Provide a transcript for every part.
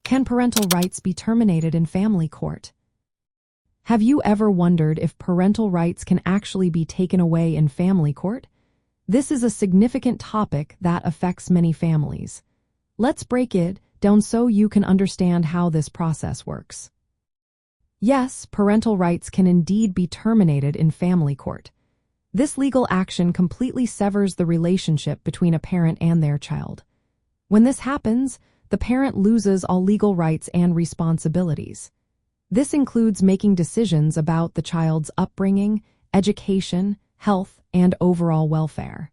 Can parental rights be terminated in family court? Have you ever wondered if parental rights can actually be taken away in family court? This is a significant topic that affects many families. Let's break it down so you can understand how this process works. Yes, parental rights can indeed be terminated in family court. This legal action completely severs the relationship between a parent and their child. When this happens, the parent loses all legal rights and responsibilities. This includes making decisions about the child's upbringing, education, health, and overall welfare.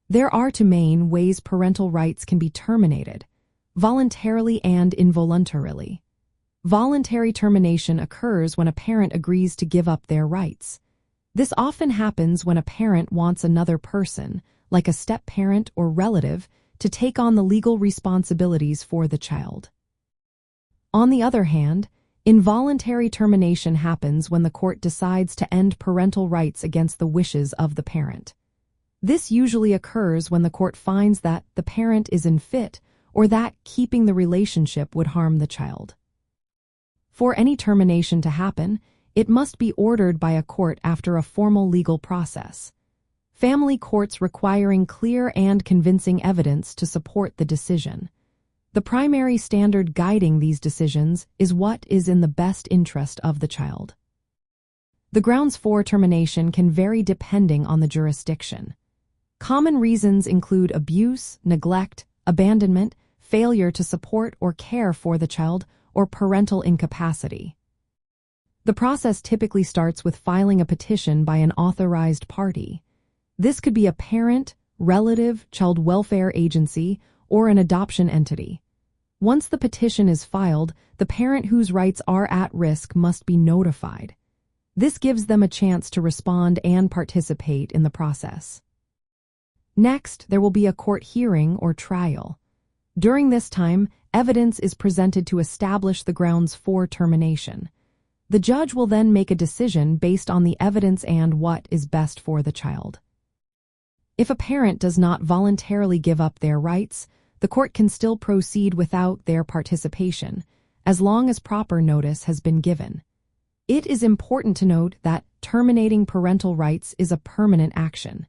There are two main ways parental rights can be terminated: voluntarily and involuntarily. Voluntary termination occurs when a parent agrees to give up their rights. This often happens when a parent wants another person, like a step-parent or relative, to take on the legal responsibilities for the child. On the other hand, involuntary termination happens when the court decides to end parental rights against the wishes of the parent. This usually occurs when the court finds that the parent is unfit or that keeping the relationship would harm the child. For any termination to happen, it must be ordered by a court after a formal legal process. Family courts requiring clear and convincing evidence to support the decision. The primary standard guiding these decisions is what is in the best interest of the child. The grounds for termination can vary depending on the jurisdiction. Common reasons include abuse, neglect, abandonment, failure to support or care for the child, or parental incapacity. The process typically starts with filing a petition by an authorized party. This could be a parent, relative, child welfare agency, or an adoption entity. Once the petition is filed, the parent whose rights are at risk must be notified. This gives them a chance to respond and participate in the process. Next, there will be a court hearing or trial. During this time, evidence is presented to establish the grounds for termination. The judge will then make a decision based on the evidence and what is best for the child. If a parent does not voluntarily give up their rights, the court can still proceed without their participation, as long as proper notice has been given. It is important to note that terminating parental rights is a permanent action.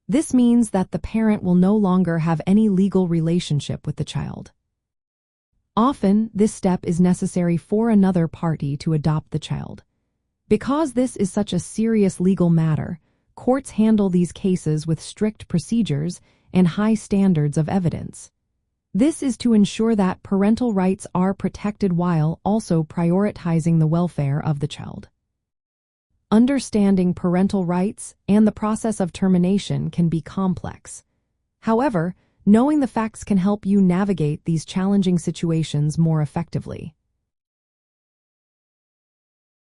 This means that the parent will no longer have any legal relationship with the child. Often, this step is necessary for another party to adopt the child. Because this is such a serious legal matter, courts handle these cases with strict procedures and high standards of evidence. This is to ensure that parental rights are protected while also prioritizing the welfare of the child. Understanding parental rights and the process of termination can be complex. However, knowing the facts can help you navigate these challenging situations more effectively.